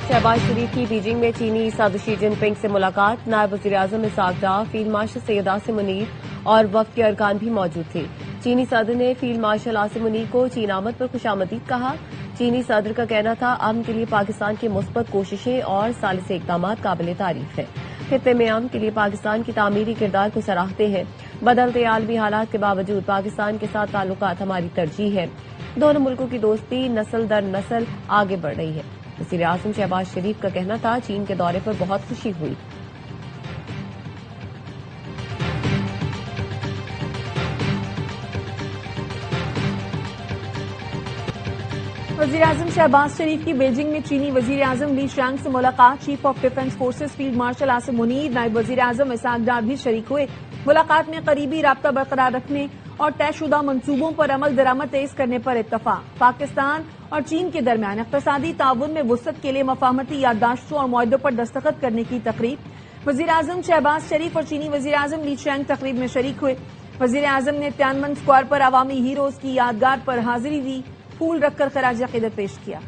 शहबाज शरीफ की बीजिंग में चीनी सदर शी जिनपिंग से मुलाकात। नायब वज़ीर-ए-आज़म इसहाक डार, फील्ड मार्शल सैयद आसिम मुनीर और वफद के अरकान भी मौजूद थे। चीनी सदर ने फील्ड मार्शल आसिम मुनीर को चीन आमद पर खुशामदीद कहा। चीनी सदर का कहना था अमन के लिए पाकिस्तान की मुस्बत कोशिशें और सालिस इक़दाम काबिल तारीफ है। खित्ते में अमन के लिए पाकिस्तान की तामीरी किरदार को सराहते हैं। बदलते आलमी हालात के बावजूद पाकिस्तान के साथ ताल्लुकात हमारी तरजीह है। दोनों मुल्कों की दोस्ती नस्ल दर नस्ल आगे बढ़ रही है। वज़ीर-ए-आज़म शहबाज शरीफ का कहना था चीन के दौरे पर बहुत खुशी हुई। वज़ीर-ए-आज़म शहबाज शरीफ की बीजिंग में चीनी वज़ीर-ए-आज़म ली शियांग से मुलाकात। Chief of defence forces field marshal Asim Munir, नायब वज़ीर-ए-आज़म इसहाक डार भी शरीक हुए। मुलाकात में करीबी राब्ता बरकरार रखने और तयशुदा मंसूबों पर अमल दरामद तेज करने पर इत्तफाक। पाकिस्तान और चीन के दरमियान इक़्तिसादी ताउन में वुसअत के लिए मफाहमती याददाश्तों और मुआहदों पर दस्तखत करने की तकरीब। वज़ीर-ए-आज़म शहबाज शरीफ और चीनी वज़ीर-ए-आज़म ली शियांग तकरीब में शरीक हुए। वज़ीर-ए-आज़म ने तियानमन स्क्वायर पर अवामी हीरोज की यादगार पर हाजिरी दी, फूल रखकर खराज अकीदत पेश किया।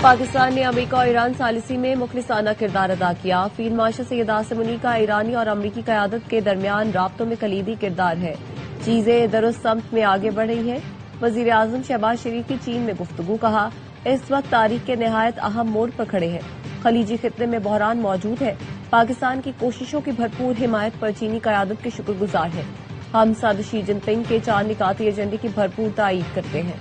पाकिस्तान ने अमेरिका और ईरान सालिसी में मुखलिसाना किरदार अदा किया। फील्ड मार्शल सैयद आसिम मुनीर का ईरानी और अमरीकी क़यादत के दरमियान राब्तों में कलीदी किरदार है। चीजें दुरुस्त समत में आगे बढ़ रही हैं। वज़ीर-ए-आज़म शहबाज शरीफ की चीन में गुफ्तगू। कहा इस वक्त तारीख के नहायत अहम मोड़ पर खड़े हैं। खलीजी खित्ते में बहरान मौजूद है। पाकिस्तान की कोशिशों की भरपूर हिमायत पर चीनी क़यादत के शुक्रगुजार हैं। हम सदर शी जिनपिंग के 4 निकाती एजेंडे की भरपूर तायीद करते हैं।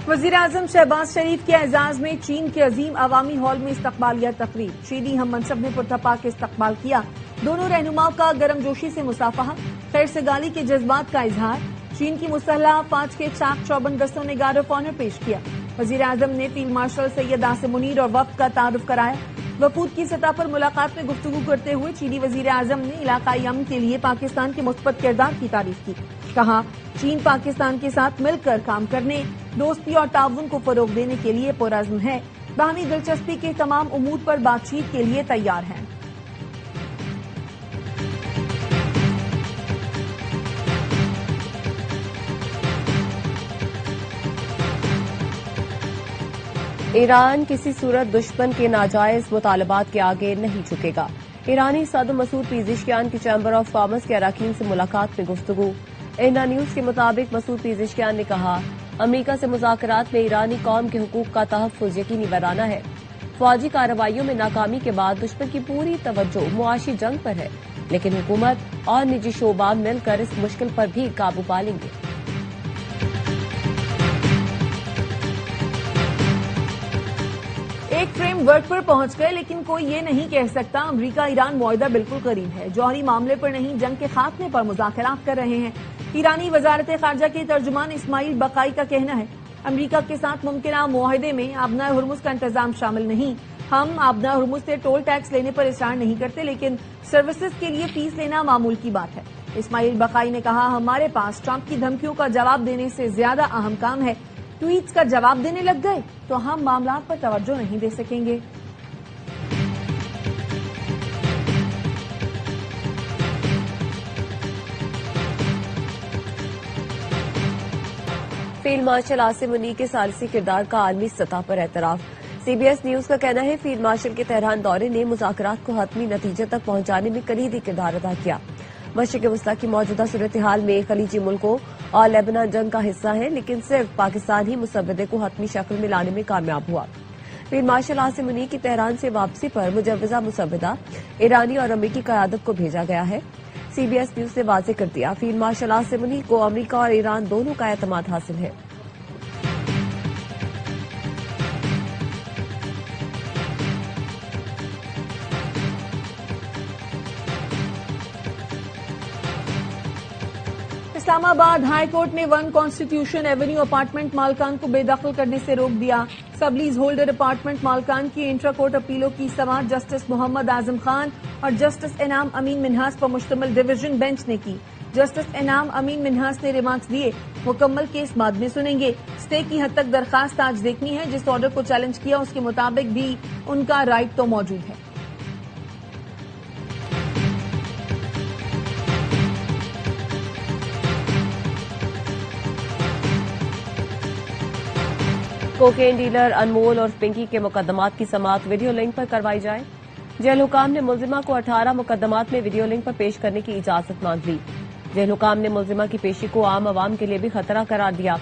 वज़ीर-ए-आज़म शहबाज शरीफ के एजाज में चीन के अजीम अवामी हॉल में इस्तकबालिया तकरीब। चीनी हम मनसब ने पुरतपाक इस्तकबाल किया। दोनों रहनुमाओं का गर्मजोशी से मुसाफहा, खैर सगाली के जज्बात का इजहार। चीन की मुसल्लह अफवाज के चाक चौबंद दस्तों ने गार्ड ऑफ ऑनर पेश किया। वज़ीर-ए-आज़म ने फील्ड मार्शल सैयद आसिम मुनीर और वफद का तारुफ कराया। वफूद की सतह पर मुलाकात में गुफ्तगू करते हुए चीनी वज़ीर-ए-आज़म ने इलाकाई अमन के लिए पाकिस्तान के मुस्बत किरदार की तारीफ की। कहा चीन पाकिस्तान के साथ मिलकर काम करने, दोस्ती और ताउन को फरोग देने के लिए पुरअज़्म है। बाहमी दिलचस्पी के तमाम उमूर पर बातचीत के लिए तैयार है। ईरान किसी सूरत दुश्मन के नाजायज मुतालबात के आगे नहीं झुकेगा। ईरानी सदर मसूद पेज़ेश्कियान की चैम्बर ऑफ कॉमर्स के अरकान से मुलाकात में गुफ्तगू। इंडिया न्यूज के मुताबिक मसूद पेज़ेश्कियान ने कहा अमरीका से मुज़ाकरात में ईरानी कौम के हुकूक का तहफ़्फ़ुज़ यकीनी बनाना है। फौजी कार्रवाइयों में नाकामी के बाद दुश्मन की पूरी तवज्जो मुआशी जंग पर है, लेकिन हुकूमत और निजी शोबा मिलकर इस मुश्किल पर भी काबू पा लेंगे। एक फ्रेमवर्क पर पहुंच गए, लेकिन कोई ये नहीं कह सकता अमरीका ईरान मुआहदा बिल्कुल करीब है। जौहरी मामले पर नहीं, जंग के खात्मे पर मुज़ाकरात कर रहे हैं। ईरानी वजारत खारजा के तर्जुमान इस्माइल बकाई का कहना है अमरीका के साथ मुमकिन मुआहदे में आबनाए हुर्मुज़ का इंतजाम शामिल नहीं। हम आबनाए हुर्मुज़ से टोल टैक्स लेने पर इसरार नहीं करते, लेकिन सर्विसेज के लिए फीस लेना मामूल की बात है। इस्माइल बकाई ने कहा हमारे पास ट्रंप की धमकियों का जवाब देने से ज्यादा अहम काम है। ट्वीट्स का जवाब देने लग गए तो हम मामलात पर तवज्जो नहीं दे सकेंगे। फील्ड मार्शल आसिम मुनीर के सालिसी किरदार का आलमी सतह पर एतराफ। CBS न्यूज का कहना है फील्ड मार्शल के तेहरान दौरे ने मुज़ाकरात को हतमी नतीजे तक पहुंचाने में कलीदी किरदार अदा किया। मशरिक़ वस्ता की मौजूदा सूरत हाल में खलीजी मुल्कों और लेबनान जंग का हिस्सा है, लेकिन सिर्फ पाकिस्तान ही मुसव्वदे को हतमी शक्ल में लाने में कामयाब हुआ। फील्ड मार्शल आसिम मुनीर की तेहरान से वापसी पर मुजव्वज़ा मुसव्वदा ईरानी और अमरीकी क़यादत को भेजा गया है। CBS न्यूज ने वाज़ेह कर दिया फील्ड मार्शल आसिम मुनीर को अमरीका और ईरान दोनों का एतमाद हासिल है। इस्लामाबाद हाई कोर्ट ने 1 कॉन्स्टिट्यूशन एवेन्यू अपार्टमेंट मालकान को बेदखल करने से रोक दिया। सबलीज होल्डर अपार्टमेंट मालकान की इंट्रा कोर्ट अपीलों की समाअत जस्टिस मोहम्मद आजम खान और जस्टिस इनाम अमीन मिन्हास पर मुश्तमिल डिवीजन बेंच ने की। जस्टिस इनाम अमीन मिन्हास ने रिमार्क्स दिए, मुकम्मल केस बाद में सुनेंगे। स्टे की हद तक दरखास्त आज देखनी है। जिस ऑर्डर को चैलेंज किया उसके मुताबिक भी उनका राइट तो मौजूद है। कोकेन डीलर अनमोल और पिंकी के मुकदमात की समाअत वीडियो लिंक पर करवाई जाए। जेल हुकाम ने मुल्जिमा को 18 मुकदमात में वीडियो लिंक पर पेश करने की इजाजत मांग ली। जेल हुकाम ने मुल्जिमा की पेशी को आम आवाम के लिए भी खतरा करार दिया।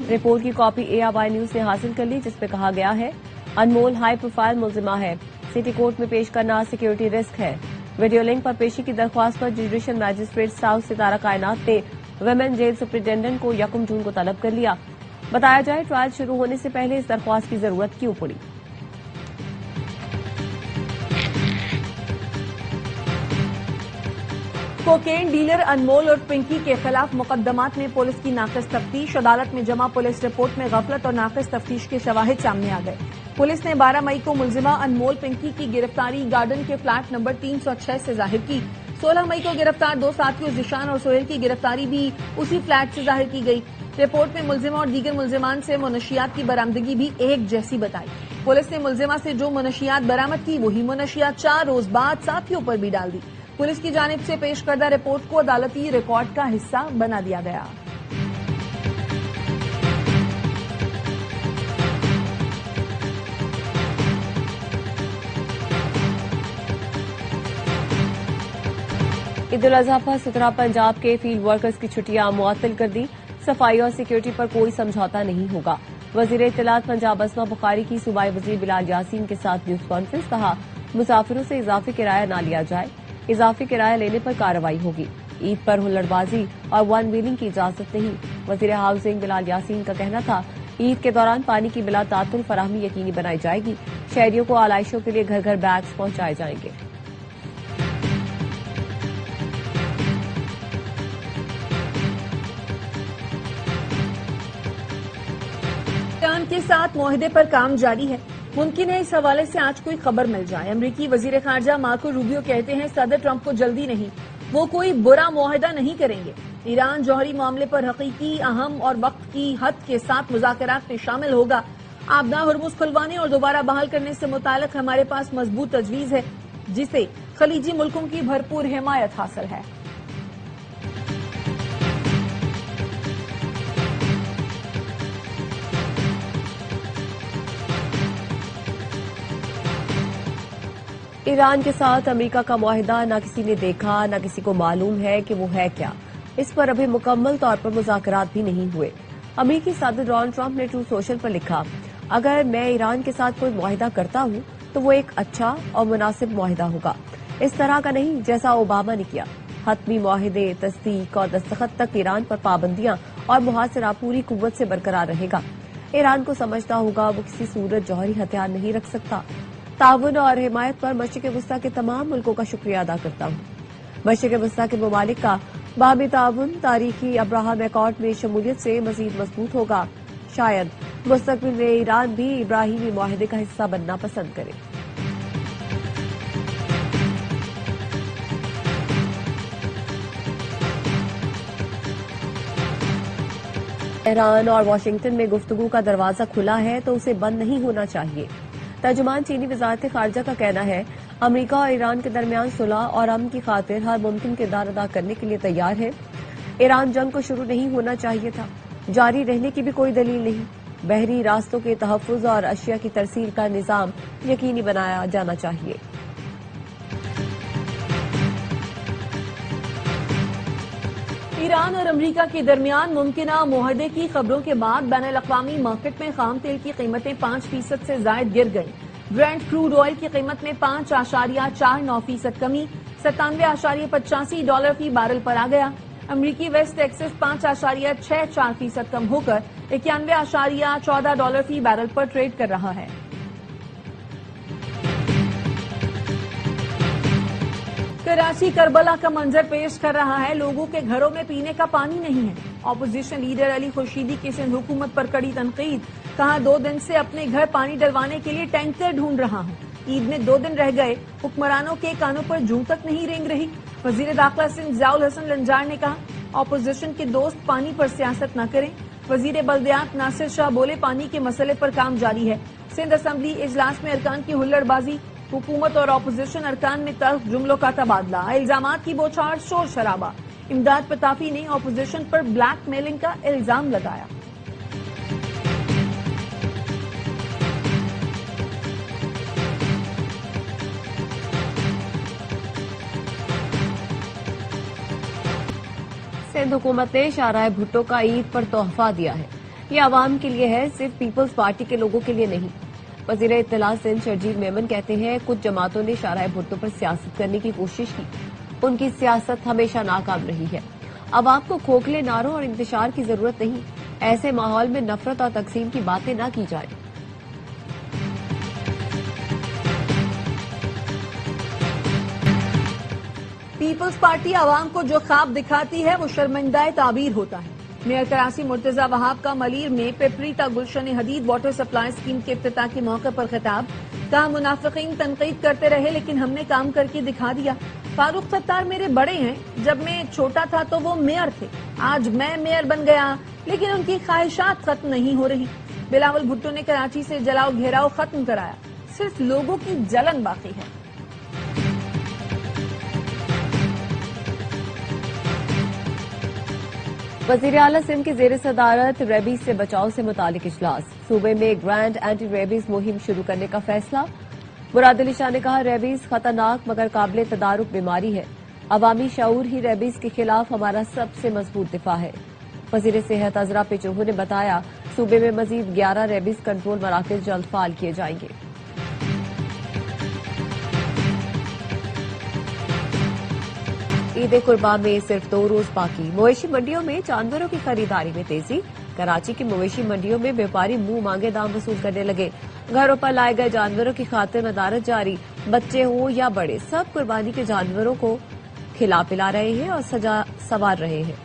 रिपोर्ट की कॉपी ARY न्यूज ने हासिल कर ली, जिसमें कहा गया है अनमोल हाई प्रोफाइल मुल्जिमा है, सिटी कोर्ट में पेश करना सिक्योरिटी रिस्क है। वीडियो लिंक पर पेशी की दरख्वास्त पर जुडिशल मैजिस्ट्रेट साउथ सितारा कायनात ने वुमेन जेल सुप्रिंटेंडेंट को 1 जून को तलब कर लिया। बताया जाए ट्रायल शुरू होने से पहले इस दरख्वास्त की जरूरत क्यों पड़ी। कोकेन डीलर अनमोल और पिंकी के खिलाफ मुकदमात में पुलिस की नाकिस तफ्तीश। अदालत में जमा पुलिस रिपोर्ट में गफलत और नाकिस तफ्तीश के शवाहिद सामने आ गए। पुलिस ने 12 मई को मुल्जिमा अनमोल पिंकी की गिरफ्तारी गार्डन के फ्लैट नंबर 306 से जाहिर की। 16 मई को गिरफ्तार 2 साथियों जिशान और सोहेल की गिरफ्तारी भी उसी फ्लैट से जाहिर की गई। रिपोर्ट में मुल्जिमा और दीगर मुल्जिमान से मुनशियात की बरामदगी भी एक जैसी बताई। पुलिस ने मुल्जिमा से जो मुनशियात बरामद की वही मुनशियात 4 रोज बाद साथियों पर भी डाल दी। पुलिस की जानिब से पेश करदा रिपोर्ट को अदालती रिकॉर्ड का हिस्सा बना दिया गया। ईद उल अजहा पर 17 पंजाब के फील्ड वर्कर्स की छुट्टियां मुअत्तल कर दी। सफाई और सिक्योरिटी पर कोई समझौता नहीं होगा। वजीर इत्तलात पंजाब अस्मा बुखारी की सूबाई वजीर बिलाल यासीन के साथ न्यूज कॉन्फ्रेंस। कहा मुसाफिरों से इजाफी किराया न लिया जाए, इजाफी किराया लेने पर कार्रवाई होगी। ईद पर हुल्लड़बाजी और वन व्हीलिंग की इजाजत नहीं। वजीर हाउसिंग बिलाल यासीन का कहना था ईद के दौरान पानी की बिला तातुल फराहमी यकीनी बनाई जाएगी। शहरियों को आलाइशों के लिए घर घर बैग्स पहुंचाए जाएंगे। ईरान के साथ मुआहदे पर काम जारी है। मुमकिन है इस हवाले से आज कोई खबर मिल जाए। अमरीकी वजीर खारजा मार्को रूबियो कहते हैं सदर ट्रंप को जल्दी नहीं, वो कोई बुरा मुआहदा नहीं करेंगे। ईरान जौहरी मामले पर हकीकी, अहम और वक्त की हद के साथ मुज़ाकरात में शामिल होगा। आपदा हुर्मुज़ खुलवाने और दोबारा बहाल करने से मुतालिक हमारे पास मजबूत तजवीज़ है, जिसे खलीजी मुल्कों की भरपूर हिमायत हासिल है। ईरान के साथ अमेरिका का मुआहिदा न किसी ने देखा, न किसी को मालूम है कि वो है क्या। इस पर अभी मुकम्मल तौर पर मुज़ाकरात भी नहीं हुए। अमेरिकी सदर डोनाल्ड ट्रंप ने ट्रू सोशल पर लिखा, अगर मैं ईरान के साथ कोई मुआहिदा करता हूं तो वो एक अच्छा और मुनासिब मुआहिदा होगा, इस तरह का नहीं जैसा ओबामा ने किया। हतमी मुआहिदे, तस्दीक और दस्तखत तक ईरान पर पाबंदियां और मुहासरा पूरी कुव्वत से बरकरार रहेगा। ईरान को समझना होगा वो किसी सूरत जौहरी हथियार नहीं रख सकता। ताउन और हिमायत पर मशरिक़ वस्ता के तमाम मुल्कों का शुक्रिया अदा करता हूँ। मशरिक़ वस्ता के ममालिक का बाहमी ताउन तारीखी अब्राहम एकॉर्ड में शमूलियत से मजीद मजबूत होगा। शायद मुस्तकबिल में ईरान भी इब्राहिमी मुआहिदे का हिस्सा बनना पसंद करे। तेहरान और वाशिंगटन में गुफ्तगू का दरवाजा खुला है तो उसे बंद नहीं होना चाहिए। तर्जुमान चीनी वजारत खारजा का कहना है अमेरिका और ईरान के दरमियान सुलह और अमन की खातिर हर मुमकिन किरदार अदा करने के लिए तैयार है। ईरान जंग को शुरू नहीं होना चाहिए था, जारी रहने की भी कोई दलील नहीं। बहरी रास्तों के तहफ़्फ़ुज़ और अशिया की तरसील का निज़ाम यकीनी बनाया जाना चाहिए। ईरान और अमेरिका के दरमियान मुमकिना मुआहदे की खबरों के बाद बैनुल-अक़वामी मार्केट में खाम तेल की कीमतें 5% से जायद गिर गई। ब्रेंट क्रूड ऑयल की कीमत में 5.49% कमी, $97.85 फी बैरल पर आ गया। अमरीकी वेस्ट टेक्सास 5.64% कम होकर $91.14 फी बैरल पर ट्रेड कर रहा है। कराची करबला का मंजर पेश कर रहा है। लोगों के घरों में पीने का पानी नहीं है। ऑपोजिशन लीडर अली खुर्शीदी की सिंध हुकूमत पर कड़ी तनकीद। कहा 2 दिन से अपने घर पानी डलवाने के लिए टैंकर ढूंढ रहा हूं। ईद में 2 दिन रह गए, हुक्मरानों के कानों पर जूं तक नहीं रेंग रही। वजीर दाखिला सिंध ज़ियाउल हसन लंजार ने कहा अपोजिशन के दोस्त पानी पर सियासत न करें। वजीर बल्दियात नासिर शाह बोले, पानी के मसले पर काम जारी है। सिंध असेंबली इजलास में अरकान की हुल्लड़बाजी, हुकूमत और अपोजिशन अरकान में तल्ख जुमलों का तबादला, इल्जामात की बौछार, शोर शराबा। इमदाद पताफी ने अपोजिशन पर ब्लैक मेलिंग का इल्जाम लगाया। सिंध हुकूमत ने शाहराह भुट्टो का ईद पर तोहफा दिया है। ये आवाम के लिए है, सिर्फ पीपल्स पार्टी के लोगों के लिए नहीं। वजीर इत्तला सिंध शर्जील मेमन कहते हैं, कुछ जमातों ने शाहराह भुट्टो पर सियासत करने की कोशिश की। उनकी सियासत हमेशा नाकाम रही है। आवाम को खोखले नारों और इंतशार की जरूरत नहीं। ऐसे माहौल में नफरत और तकसीम की बातें न की जाए। पीपल्स पार्टी आवाम को जो ख्वाब दिखाती है वो शर्मिंदा ताबीर होता है। मेयर कराची मुर्तजा वहाब का मलीर में पेपरीता गुलशन हदीद वाटर सप्लाई स्कीम के इफ्तिताह के मौके पर खिताब, कहा मुनाफिकीन तनकीद करते रहे लेकिन हमने काम करके दिखा दिया। फारूक सत्तार मेरे बड़े हैं, जब मैं छोटा था तो वो मेयर थे, आज मैं मेयर बन गया लेकिन उनकी ख्वाहिशात खत्म नहीं हो रही। बिलावल भुट्टो ने कराची से जलाओ घेराव खत्म कराया, सिर्फ लोगों की जलन बाकी है। वजीर आला सिंध की जेर सदारत रेबीज से बचाव से मुतालिक इजलास, सूबे में ग्रैंड एंटी रेबीज मुहिम शुरू करने का फैसला। मुराद अली शाह ने कहा, रेबीज खतरनाक मगर काबिल तदारुक बीमारी है। अवामी शऊर ही रेबीज के खिलाफ हमारा सबसे मजबूत दिफा है। वजीर सेहत अजरा पेचोहू ने बताया, सूबे में मजीद 11 रेबीज कंट्रोल मराकज जल्द फाल किए जाएंगे। ईद कुर्बान में सिर्फ 2 रोज बाकी, मवेशी मंडियों में जानवरों की खरीदारी में तेजी। कराची की मवेशी मंडियों में व्यापारी मुंह मांगे दाम वसूल करने लगे। घरों पर लाए गए जानवरों की खातिर मदारत जारी। बच्चे हो या बड़े, सब कुर्बानी के जानवरों को खिला पिला रहे हैं और सजा संवार रहे हैं।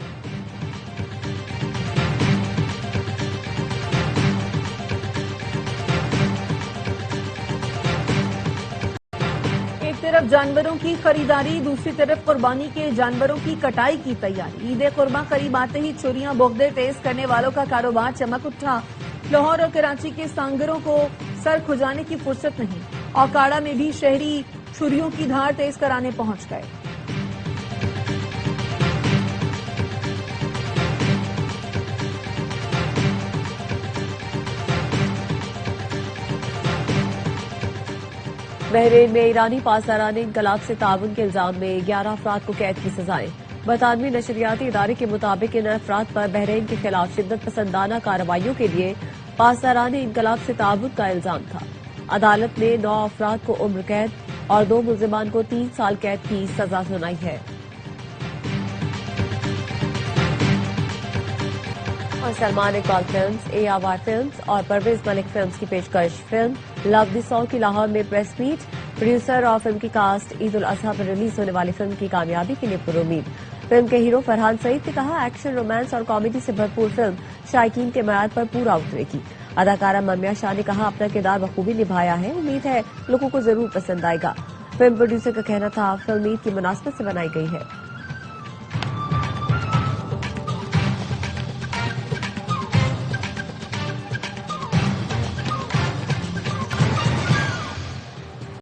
एक तरफ जानवरों की खरीदारी, दूसरी तरफ कुर्बानी के जानवरों की कटाई की तैयारी। ईद कुर्बां करीब आते ही छुरियां बोगदे तेज करने वालों का कारोबार चमक उठा। लाहौर और कराची के सांगरों को सर खुजाने की फुर्सत नहीं। औकाड़ा में भी शहरी छुरियों की धार तेज कराने पहुंच गए। बहरीन में ईरानी पासदारान इनकलाब से ताउन के इल्जाम में 11 अफराद को कैद की सजाएं। बरतानवी नशरियाती इदारे के मुताबिक इन अफराद पर बहरीन के खिलाफ शिद्दत पसंदाना कार्रवाइयों के लिए पासदारान इनकलाब से ताउन का इल्जाम था। अदालत ने 9 अफराद को उम्र कैद और 2 मुल्जिमान को 3 साल कैद की सजा सुनाई है। और Salman Iqbal films, AR films और परवेज मलिक फिल्म्स की पेशकश फिल्म लव द सॉन्ग की लाहौर में प्रेस मीट। प्रोड्यूसर और फिल्म की कास्ट ईद उल अजहा पर रिलीज होने वाली फिल्म की कामयाबी के लिए पुरुमीद। फिल्म के हीरो फरहान सईद ने कहा, एक्शन, रोमांस और कॉमेडी से भरपूर फिल्म शायकीन के मयार पर पूरा उतरेगी। अदाकारा ममिया शाह ने कहा, अपना किरदार बखूबी निभाया है, उम्मीद है लोगों को जरूर पसंद आएगा। फिल्म प्रोड्यूसर का कहना था, फिल्म ईद की मुनासबत से बनाई गई है।